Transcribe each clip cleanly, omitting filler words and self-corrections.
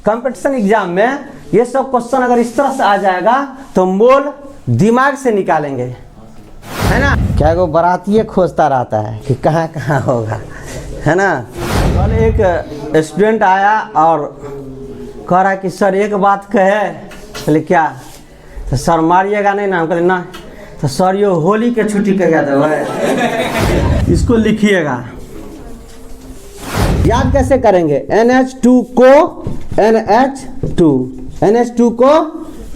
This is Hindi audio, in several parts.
कंपटीशन एग्जाम में ये सब क्वेश्चन अगर इस तरह से आ जाएगा तो मोल दिमाग से निकालेंगे, है ना। क्या वो बाराती खोजता रहता है कि कहाँ कहाँ होगा, है ना। कल एक स्टूडेंट आया और कह रहा है कि सर एक बात कहे, बोले क्या, तो सर मारिएगा नहीं ना, हम कहले ना, तो सर ये होली के छुट्टी का याद है, इसको लिखिएगा। याद कैसे करेंगे, NH2 को NH2, NH2 को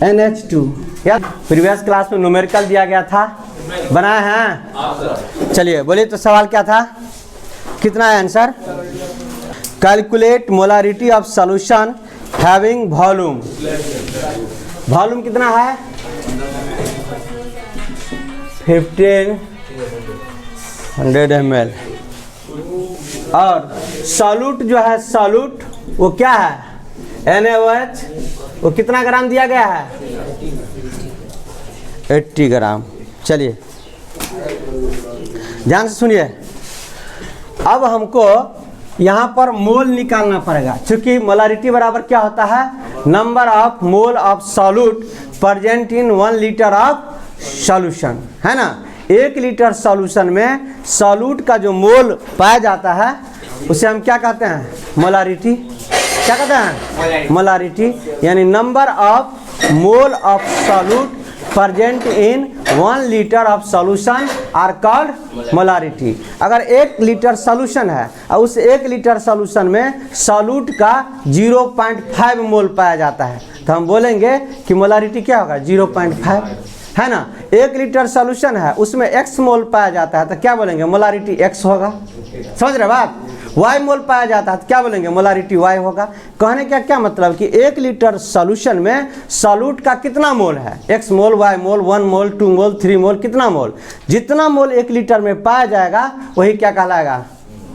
NH2। याद प्रीवियस क्लास में न्यूमेरिकल दिया गया था, बनाए हैं। चलिए बोलिए तो सवाल क्या था, कितना है answer. Calculate molarity of solution having volume. Volume कितना है 1500 ml। और सॉल्यूट जो है, सॉल्यूट वो क्या है NaOH, वो कितना ग्राम दिया गया है 80 ग्राम। चलिए ध्यान से सुनिए, अब हमको यहाँ पर मोल निकालना पड़ेगा, क्योंकि मोलारिटी बराबर क्या होता है, number of mole of solute present in 1 litre of solution, है ना। 1 लीटर सॉल्यूशन में सॉल्यूट का जो मोल पाया जाता है उसे हम क्या कहते हैं, मोलारिटी। क्या कहते हैं, मोलारिटी, यानी number of mole of solute present in 1 litre of solution are called molarity. अगर 1 लीटर सॉल्यूशन है और उस 1 लीटर सॉल्यूशन में सॉल्यूट का 0.5 मोल पाया जाता है, तो हम बोलेंगे कि मोलारिटी क्या होगा 0.5, है ना। 1 लीटर सॉल्यूशन है, उसमें x मोल पाया जाता है, तो क्या बोलेंगे मोलारिटी x होगा। समझ रहे बात। y मोल पाया जाता है तो क्या बोलेंगे मोलारिटी y होगा। कहने का क्या मतलब कि 1 लीटर सॉल्यूशन में सॉल्यूट का कितना मोल है, x मोल, y मोल, 1 मोल, 2 मोल, 3 मोल, कितना मोल, जितना मोल 1 लीटर में पाया जाएगा वही क्या कहलाएगा,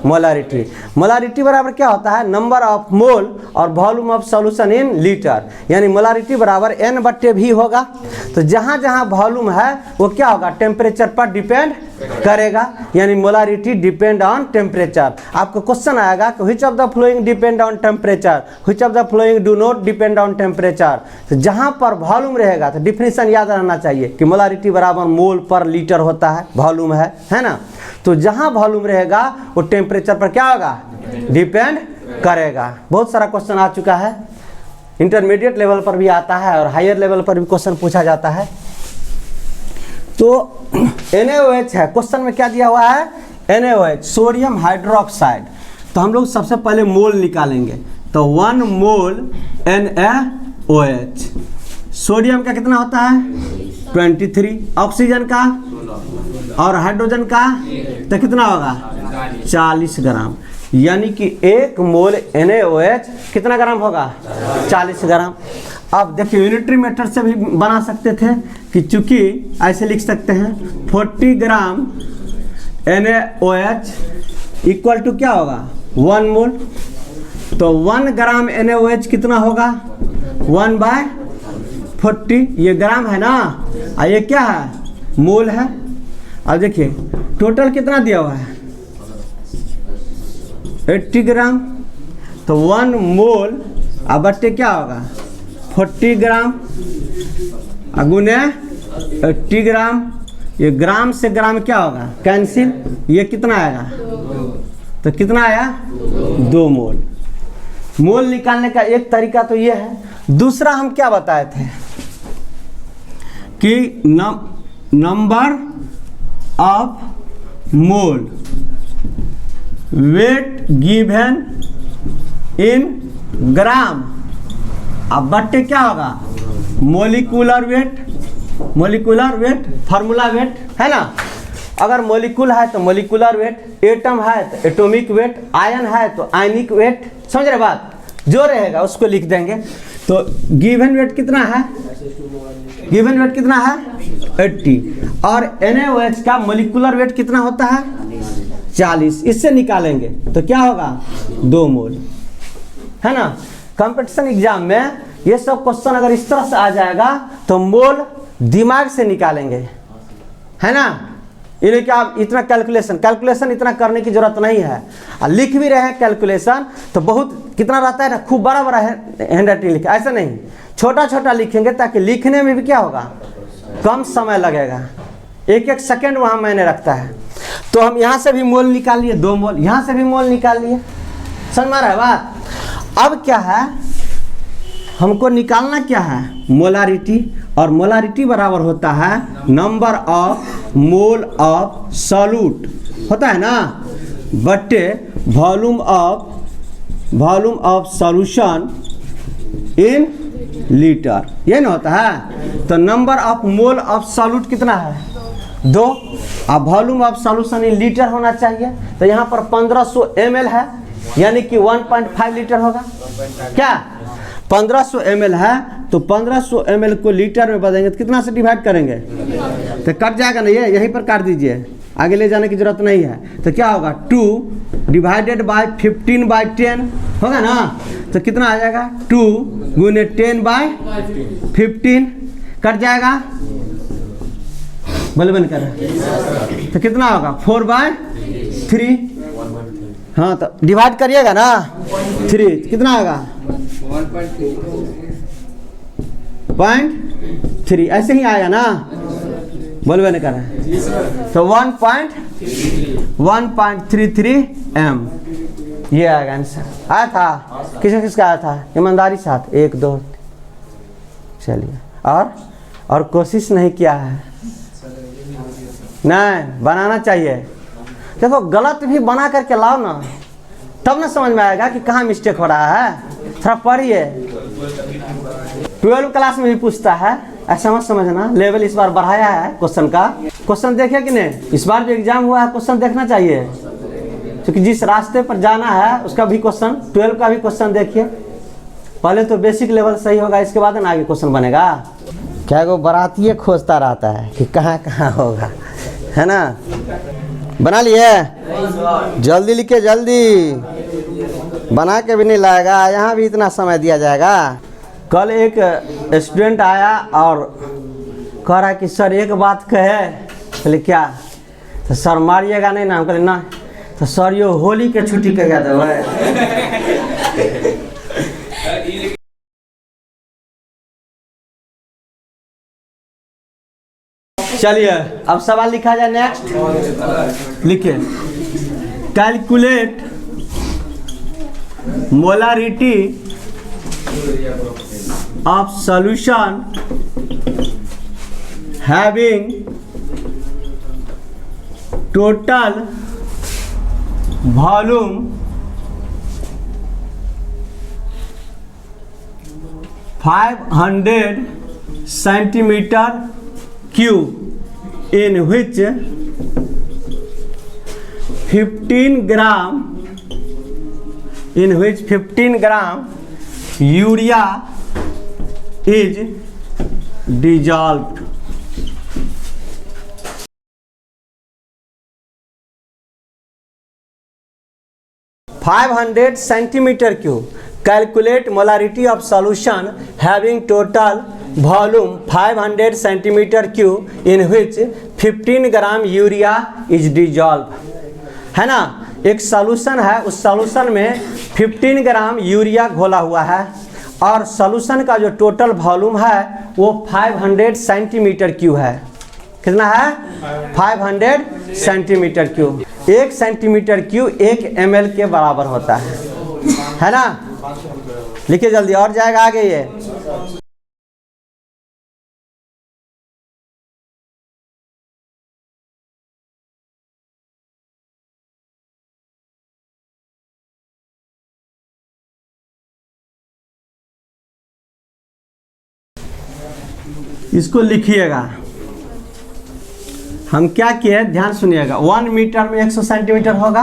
मोलारिटी। मोलारिटी बराबर क्या होता है, नंबर ऑफ मोल और volume of solution in litre, यानी मोलारिटी बराबर N/V होगा। तो जहाँ जहाँ वॉल्यूम है वो क्या होगा, टेम्परेचर पर डिपेंड करेगा, यानी मोलारिटी डिपेंड ऑन टेम्परेचर। आपको क्वेश्चन आएगा कि which of the flowing depend on temperature, which of the flowing do not depend on temperature. तो जहाँ पर वॉल्यूम रहेगा तो डिफिनेशन याद रहना चाहिए कि मोलारिटी बराबर मोल पर लीटर होता है, वॉल्यूम है ना। तो जहाँ वॉल्यूम रहेगा वो टेम्परेचर पर क्या होगा, डिपेंड करेगा। बहुत सारा क्वेश्चन आ चुका है, इंटरमीडिएट लेवल पर भी आता है और हायर लेवल पर भी क्वेश्चन पूछा जाता है। तो NaOH है, क्वेश्चन में क्या दिया हुआ है, NaOH सोडियम हाइड्रोक्साइड। तो हम लोग सबसे पहले मोल निकालेंगे, तो 1 मोल NaOH। सोडियम का कितना होता है 23, ऑक्सीजन का और हाइड्रोजन का तो कितना होगा 40 ग्राम, यानी कि 1 मोल NaOH कितना ग्राम होगा 40 ग्राम। अब देखिए यूनिटरी मेथड से भी बना सकते थे कि चूंकि ऐसे लिख सकते हैं 40 ग्राम NaOH इक्वल टू क्या होगा 1 मोल। तो 1 ग्राम NaOH कितना होगा 1/40, ये ग्राम है ना, और ये क्या है मोल है। अब देखिए टोटल कितना दिया हुआ है 80 ग्राम, तो 1 मोल अब बट्टे क्या होगा 40 ग्राम गुने 80 ग्राम, ये ग्राम से ग्राम क्या होगा कैंसिल, ये कितना आएगा, तो कितना आया 2 मोल। मोल निकालने का एक तरीका तो ये है। दूसरा हम क्या बताए थे कि number of mole weight given in gram, अब बट्टे क्या होगा molecular weight, molecular weight formula weight, है ना। अगर मोलिकुल है तो मोलिकुलर वेट, एटम है तो एटॉमिक वेट, आयन है तो आयनिक वेट। समझ रहे बात, जो रहेगा उसको लिख देंगे। तो गिवन वेट कितना है, गिवन वेट कितना है 80, और NaOH का मोलिकुलर वेट कितना होता है 40, इससे निकालेंगे तो क्या होगा 2 मोल, है ना। कंपटीशन एग्जाम में ये सब क्वेश्चन अगर इस तरह से आ जाएगा तो मोल दिमाग से निकालेंगे, है ना। इन्हें क्या इतना कैलकुलेशन इतना करने की जरूरत नहीं है। और लिख भी रहे हैं कैलकुलेशन तो बहुत कितना रहता है ना, खूब बड़ा बड़ा हैंड राइटिंग लिखे, ऐसा नहीं, छोटा छोटा लिखेंगे ताकि लिखने में भी क्या होगा, कम समय लगेगा। एक एक सेकंड वहाँ मायने रखता है। तो हम यहाँ से भी मोल निकाल लिए, 2 मोल, यहाँ से भी मोल निकाल लिए, समझ में आ रहा है बात। अब क्या है, हमको निकालना क्या है, मोलारिटी, और मोलारिटी बराबर होता है number of mole of solute, होता है ना, बट्टे volume of solution in litre, ये ना होता है। तो number of mole of solute कितना है, 2, अब volume of solution in litre होना चाहिए। तो यहाँ पर 1500 ml है, यानी कि 1.5 लीटर होगा। क्या 1500 ml है, तो 1500 ml को लीटर में बदलेंगे तो कितना से डिवाइड करेंगे, तो कट जाएगा ना, ये यहीं पर काट दीजिए, आगे ले जाने की जरूरत नहीं है। तो क्या होगा, 2 डिवाइडेड बाय 15/10 होगा ना, तो कितना आ जाएगा, 2 गुने 10/15, कट जाएगा, बोले बन कर, तो कितना होगा 4/3। हाँ तो डिवाइड करिएगा ना 3, कितना आएगा 0.3, ऐसे ही आएगा ना, बोलबे नहीं कर रहा है। तो 1.33 m ये आएगा आंसर। आया था, किसका आया था, ईमानदारी साथ 1 2, चलिए। और कोशिश नहीं किया है, नहीं बनाना चाहिए। देखो गलत भी बना करके लाओ ना, तब ना समझ में आएगा कि कहाँ मिस्टेक हो रहा है। थोड़ा पढ़िए, 12 क्लास में भी पूछता है, ऐसा मत समझना। लेवल इस बार बढ़ाया है क्वेश्चन का। क्वेश्चन देखे कि नहीं, इस बार जो एग्जाम हुआ है क्वेश्चन देखना चाहिए, क्योंकि जिस रास्ते पर जाना है उसका भी क्वेश्चन, 12 का भी क्वेश्चन देखिए। पहले तो बेसिक लेवल सही होगा, इसके बाद ना आगे क्वेश्चन बनेगा। क्या वो बाराती खोजता रहता है कि कहाँ कहाँ होगा, है ना। बना लिए, जल्दी लिखे, जल्दी बना के भी नहीं लाएगा, यहाँ भी इतना समय दिया जाएगा। कल एक स्टूडेंट आया और कह रहा है कि सर एक बात कहे, बोले क्या, तो सर मारिएगा नहीं ना, हम कहले ना, तो सर यो होली के छुट्टी कह गया था। चलिए अब सवाल लिखा जाए। नेक्स्ट लिखिए, calculate molarity of solution having total volume 500 centimetre cube in which 15 gram urea is dissolved. (500 centimeter cube). Calculate molarity of solution having total volume 500 centimeter cube in which 15 gram urea is dissolved। है ना, एक सॉल्यूशन है, उस सॉल्यूशन में 15 ग्राम यूरिया घोला हुआ है और सॉल्यूशन का जो टोटल वॉल्यूम है वो 500 सेंटीमीटर क्यूब है। कितना है, 500 centimetre cube. 1 centimetre cube 1 ml के बराबर होता है ना। लिखिए जल्दी, और जाएगा आगे ये। इसको लिखिएगा। हम क्या किए, ध्यान सुनिएगा। 1 मीटर में 100 सेंटीमीटर होगा,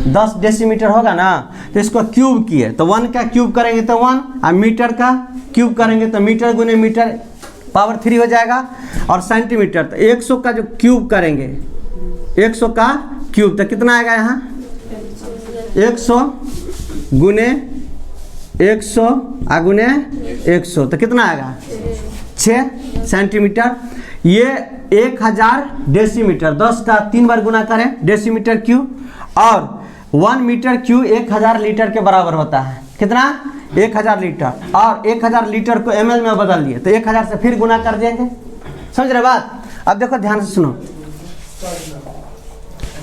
10 डेसीमीटर होगा ना, तो इसको क्यूब किए, तो 1 का क्यूब करेंगे तो 1, और मीटर का क्यूब करेंगे तो मीटर गुने मीटर पावर 3 हो जाएगा, और सेंटीमीटर तो 100 का जो क्यूब करेंगे, 100 का क्यूब तो कितना आएगा यहाँ, 100 गुने 100 गुने 100 तो कितना आएगा 6 सेंटीमीटर। ये 1000 डेसीमीटर, 10 का 3 बार गुना करें डेसीमीटर क्यूब, और 1 मीटर क्यूब 1000 लीटर के बराबर होता है। कितना? 1000 लीटर, और 1000 लीटर को ml में बदल दिए तो 1000 से फिर गुना कर देंगे। समझ रहे बात? अब देखो ध्यान से सुनो।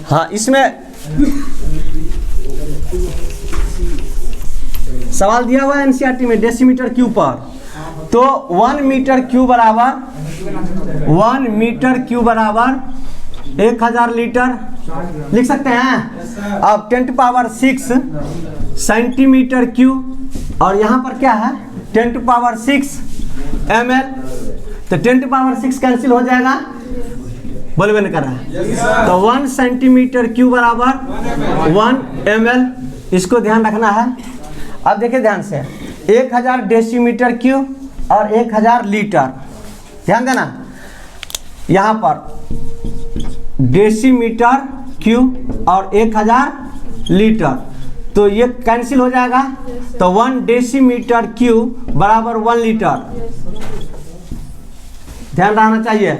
हाँ, इसमें सवाल दिया हुआ है एनसीईआरटी में डेसीमीटर क्यूब पर, तो 1 मीटर क्यूब बराबर 1000 लीटर लिख सकते हैं। अब 10⁻6 सेंटीमीटर क्यूब, और यहाँ पर क्या है 10⁻6 ml, तो 10⁻6 कैंसिल हो जाएगा, बोलबे नहीं कर रहा है। तो 1 सेंटीमीटर क्यूब बराबर 1 ml, इसको ध्यान रखना है। अब देखिए ध्यान से, 1000 डेसीमीटर क्यूब और 1000 लीटर, ध्यान देना, यहाँ पर डेसीमीटर क्यूब और 1000 लीटर, तो ये कैंसिल हो जाएगा, तो 1 डेसीमीटर क्यूब बराबर 1 लीटर, ध्यान रहना चाहिए।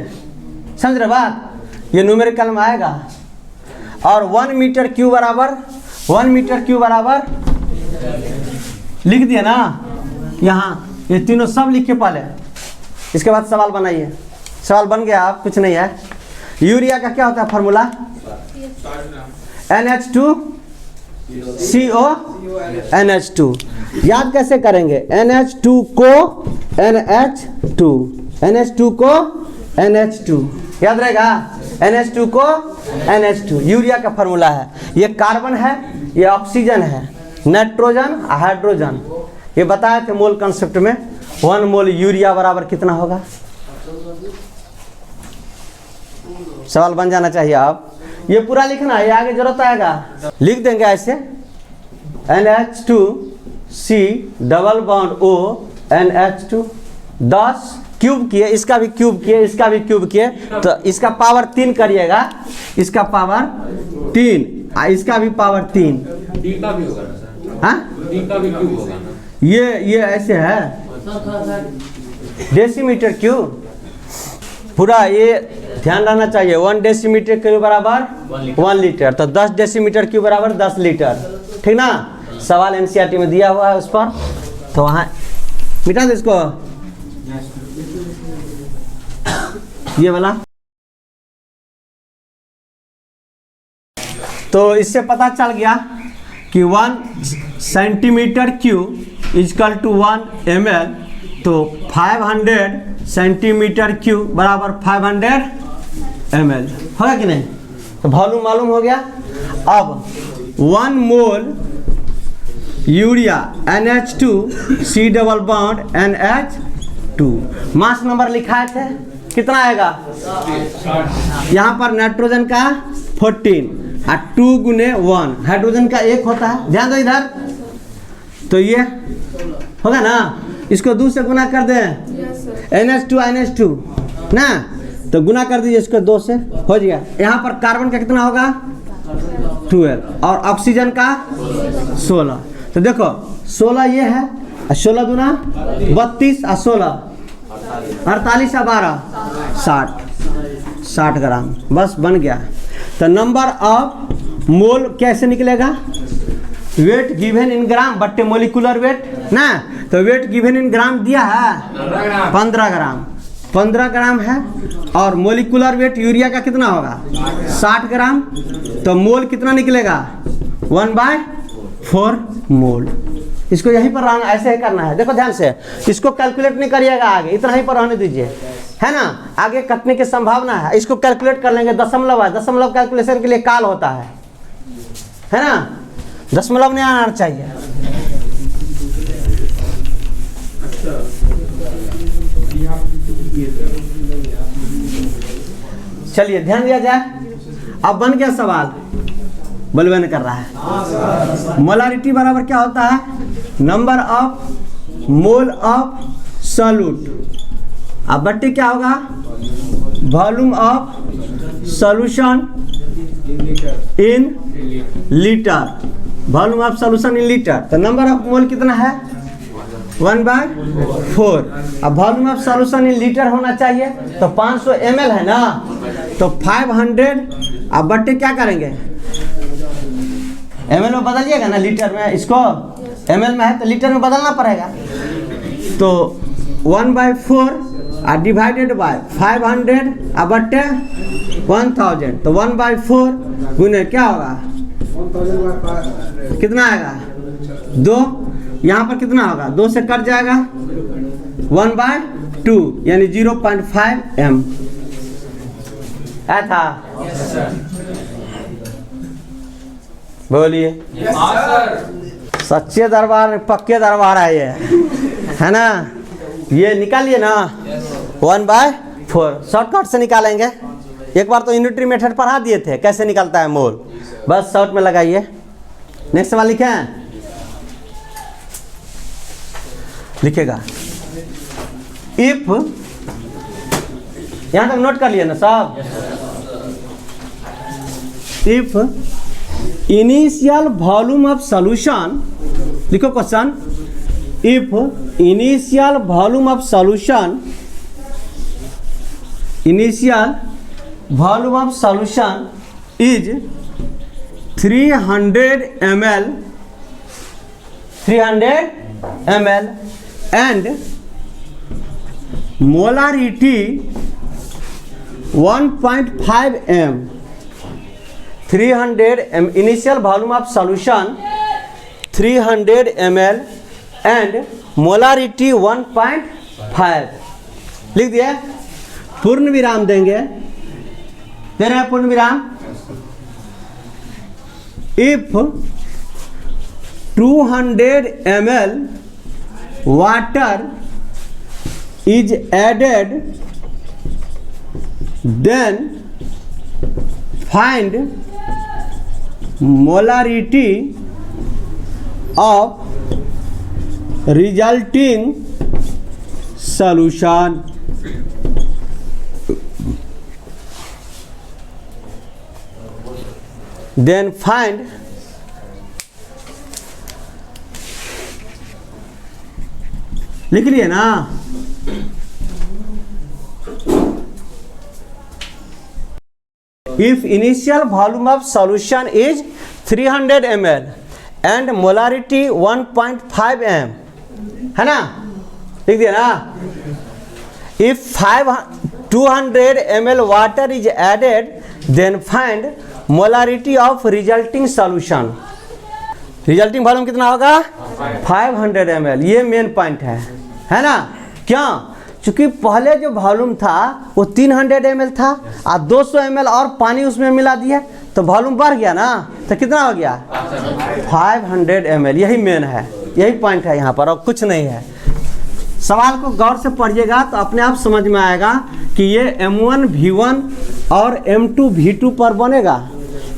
समझ रहे बात? ये न्यूमेरिकल में आएगा। और 1 मीटर क्यूब बराबर लिख दिया ना, यहाँ ये तीनों सब लिखे पहले, इसके बाद सवाल बनाइए। सवाल बन गया, आप कुछ नहीं है। यूरिया का क्या होता है फॉर्मूला? NH2CO NH2। याद कैसे करेंगे? NH2 को NH2 याद रहेगा। NH2 को NH2 यूरिया का फॉर्मूला है। ये कार्बन है, ये ऑक्सीजन है, नाइट्रोजन, हाइड्रोजन, ये बताए थे मोल कंसेप्ट में। 1 मोल यूरिया बराबर कितना होगा? सवाल बन जाना चाहिए। आप ये पूरा लिखना है, आगे जरूरत आएगा लिख देंगे ऐसे, NH2C double bond O NH2, 10 cube किए, इसका भी क्यूब किए, इसका भी क्यूब किए, तो इसका पावर 3 करिएगा, इसका पावर 3, इसका भी पावर 3, डी का भी होगा ना सर? हाँ, डी का भी क्यूब होगा ना? ये ऐसे है डेसीमीटर क्यूब पूरा, ये ध्यान रहना चाहिए। 1 डेसीमीटर क्यूब बराबर 1 लीटर, तो 10 डेसीमीटर क्यूब बराबर 10 लीटर, ठीक ना। सवाल एनसीईआरटी में दिया हुआ है उस पर, तो वहाँ मिटा दो इसको, ये वाला। तो इससे पता चल गया कि 1 centimetre cube equal to 1 ml, तो 500 सेंटीमीटर क्यूब बराबर 500 ml होगा कि नहीं? तो वॉल्यूम मालूम हो गया। अब 1 mole urea NH2C double bond NH2, mass number लिखाए थे, कितना आएगा? यहाँ पर नाइट्रोजन का 14 और 2 गुने 1, हाइड्रोजन का 1 होता है, ध्यान दो इधर, तो ये होगा ना, इसको 2 से गुना कर दें, NH2 ना, तो गुना कर दीजिए इसको 2 से, हो जाएगा। यहाँ पर कार्बन का कितना होगा? 12, और ऑक्सीजन का 16, तो देखो 16 ये है, 16 दूना 32 और 16 48 और 12 60 ग्राम, बस बन गया। तो नंबर ऑफ मोल कैसे निकलेगा? वेट गिवन इन ग्राम बट्टे मोलिकुलर वेट ना, तो वेट गिवन इन ग्राम दिया है 15 ग्राम है, और मोलिकुलर वेट यूरिया का कितना होगा? 60 ग्राम, तो मोल कितना निकलेगा? 1/4 मोल। इसको यहीं पर रहना, ऐसे ही करना है। देखो ध्यान से, इसको कैलकुलेट नहीं करिएगा आगे, इतना ही पर रहने दीजिए, है ना, आगे कटने की संभावना है। इसको कैलकुलेट कर लेंगे, दशमलव है, दशमलव कैलकुलेशन के लिए काल होता है ना, दशमलव नहीं आना चाहिए। चलिए ध्यान दिया जाए। अब बन गया सवाल, बलवे नहीं कर रहा है। मोलारिटी बराबर क्या होता है? Number of mole of solute, अब बट्टी क्या होगा? Volume of solution in litre, volume of solution in litre, तो नंबर ऑफ मोल कितना है? 1/4। अब volume of solution in litre होना चाहिए, तो 500 ml है ना, तो 500 अब बट्टे क्या करेंगे, ml में बदलिएगा ना, लीटर में, इसको ml में है तो लीटर में बदलना पड़ेगा। तो 1/4 डिवाइडेड बाय 500 अब बट्टे 1000, तो 1/4 गुने क्या होगा, कितना आएगा 2, यहाँ पर कितना होगा 2 से कट जाएगा 1/2 यानी 0.5 m था। बोलिए सच्चे दरबार में पक्के दरबार है ये, है ना, ये निकालिए ना 1/4 शॉर्टकट से निकालेंगे। एक बार तो यूनिटरी मेथड पढ़ा दिए थे कैसे निकलता है मोल, बस शॉर्ट में लगाइए। नेक्स्ट वाला लिखें, लिखेगा इफ, यहां तक नोट कर लिए ना सब, if initial volume of solution, लिखो question, if initial volume of solution, initial volume of solution is 300 ml, 300 ml and molarity 1.5 m, 300 m initial volume of solution 300 ml and molarity 1.5, लिख दिया। पूर्ण विराम देंगे, दे रहे हैं पूर्ण विराम। If 200 ml water is added, then find molarity of resulting solution। then find लिख लिए ना, if initial volume of solution is 300 ml and molarity 1.5 m, है ना, लिख दिया ना। if 200 ml water is added, then find molarity of resulting solution, resulting volume कितना होगा 500 ml, ये मेन पॉइंट है ना। क्यों, चूंकि पहले जो वॉल्यूम था वो 300 ml था और 200 ml और पानी उसमें मिला दिया तो वॉल्यूम बढ़ गया ना, तो कितना हो गया 500 ml, यही मेन है, यही पॉइंट है यहाँ पर, और कुछ नहीं है। सवाल को गौर से पढ़िएगा तो अपने आप समझ में आएगा कि ये M1 V1 और M2 V2 पर बनेगा।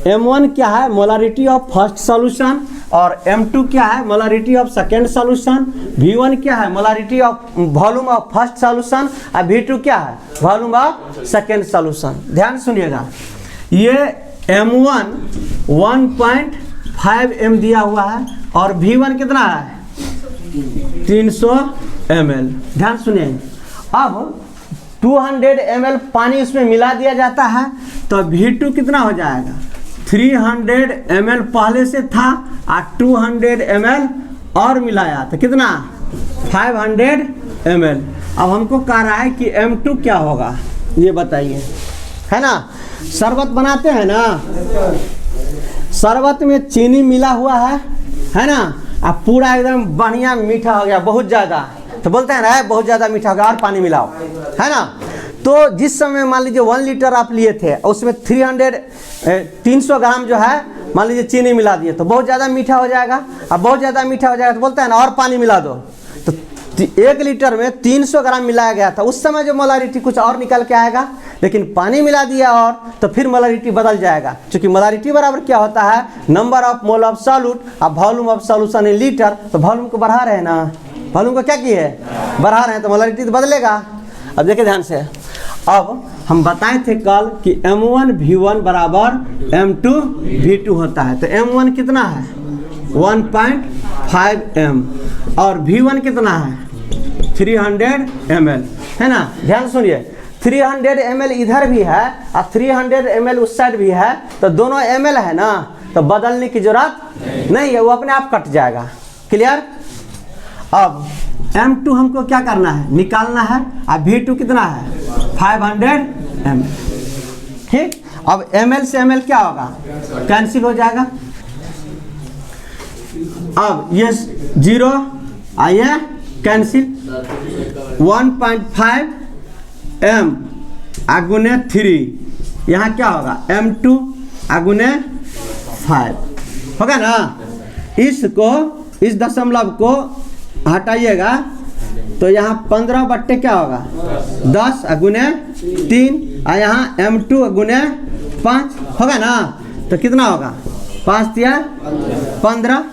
M1 क्या है, मोलारिटी ऑफ फर्स्ट सॉल्यूशन, और M2 क्या है, molarity of second solution. V1 क्या है, molarity of volume of first solution, और V2 क्या है, वॉल्यूम ऑफ सेकेंड सॉल्यूशन। ध्यान सुनिएगा, ये M1 1.5 m दिया हुआ है और V1 कितना है 300 ml। ध्यान सुनिए, अब 200 ml पानी उसमें मिला दिया जाता है तो V2 कितना हो जाएगा 300 ml पहले से था और 200 ml और मिलाया तो कितना 500 ml। अब हमको कह रहा है कि M2 क्या होगा ये बताइए, है ना। शरबत बनाते हैं ना, शरबत में चीनी मिला हुआ है ना, अब पूरा एकदम बढ़िया मीठा हो गया बहुत ज़्यादा, तो बोलते हैं ना बहुत ज़्यादा मीठा हो गया और पानी मिलाओ, है ना। तो जिस समय मान लीजिए 1 लीटर आप लिए थे उसमें 300 ग्राम जो है मान लीजिए चीनी मिला दिए तो बहुत ज़्यादा मीठा हो जाएगा। अब बहुत ज़्यादा मीठा हो जाएगा तो बोलते हैं ना और पानी मिला दो, तो 1 लीटर में 300 ग्राम मिलाया गया था, उस समय जो मोलारिटी कुछ और निकल के आएगा, लेकिन पानी मिला दिया और तो फिर मोलारिटी बदल जाएगा, क्योंकि मोलारिटी बराबर क्या होता है number of mole of solute अब volume of solution in litre, तो वॉल्यूम को बढ़ा रहे हैं ना, वॉल्यूम को क्या किए बढ़ा रहे हैं तो मोलारिटी तो बदलेगा। अब देखिए ध्यान से, अब हम बताए थे कल कि M1 V1 बराबर M2 V2 होता है, तो M1 कितना है 1.5 m और V1 कितना है 300 ml, है ना। ध्यान सुनिए, 300 ml इधर भी है और 300 ml उस साइड भी है, तो दोनों ml है ना, तो बदलने की जरूरत नहीं है, वो अपने आप कट जाएगा। क्लियर। अब M2 हमको क्या करना है, निकालना है, और V2 कितना है 500 ml। ठीक, अब ml से ml क्या होगा, कैंसिल हो जाएगा। अब ये 0 आइए कैंसिल, 1.5 m अगुने 3, यहाँ क्या होगा M2 अगुने 5 होगा ना। इसको, इस दशमलव को हटाइएगा तो यहाँ 15 बट्टे क्या होगा 10 अगुने 3, और यहाँ M2 अगुने 5 होगा ना, तो कितना होगा 5 या 15,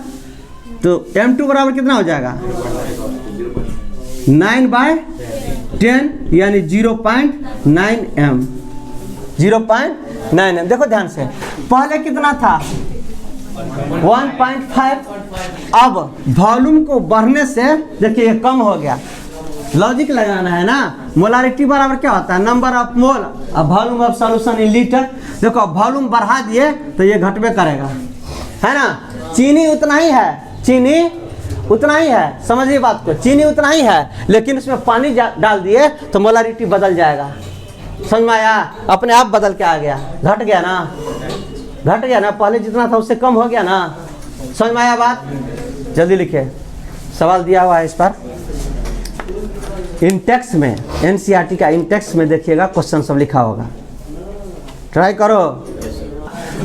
तो M2 बराबर कितना हो जाएगा 9/10 यानी 0.9 m, 0.9 m। देखो ध्यान से, पहले कितना था 1.5, अब वॉल्यूम को बढ़ने से देखिए ये कम हो गया। लॉजिक लगाना है ना, मोलारिटी बराबर क्या होता है नंबर ऑफ मोल, अब volume of solution in litre. देखो वॉल्यूम बढ़ा दिए तो ये घटबे करेगा, है ना। चीनी उतना ही है, चीनी उतना ही है, समझिए बात को, चीनी उतना ही है, लेकिन उसमें पानी डाल दिए तो मोलारिटी बदल जाएगा। समझ में आया, अपने आप बदल के आ गया, घट गया ना, घट गया ना, पहले जितना था उससे कम हो गया ना। समझ में आया बात, जल्दी लिखे, सवाल दिया हुआ है इस पर। इंटेक्स में, एनसीईआरटी का इंटेक्स में देखिएगा क्वेश्चन सब लिखा होगा, ट्राई करो।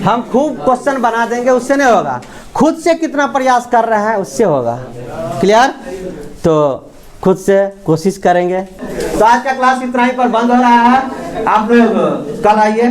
हम खूब क्वेश्चन बना देंगे उससे नहीं होगा, खुद से कितना प्रयास कर रहे हैं उससे होगा। क्लियर, तो खुद से कोशिश करेंगे। तो आज का क्लास इतना ही पर बंद हो रहा है, आप लोग कल आइए।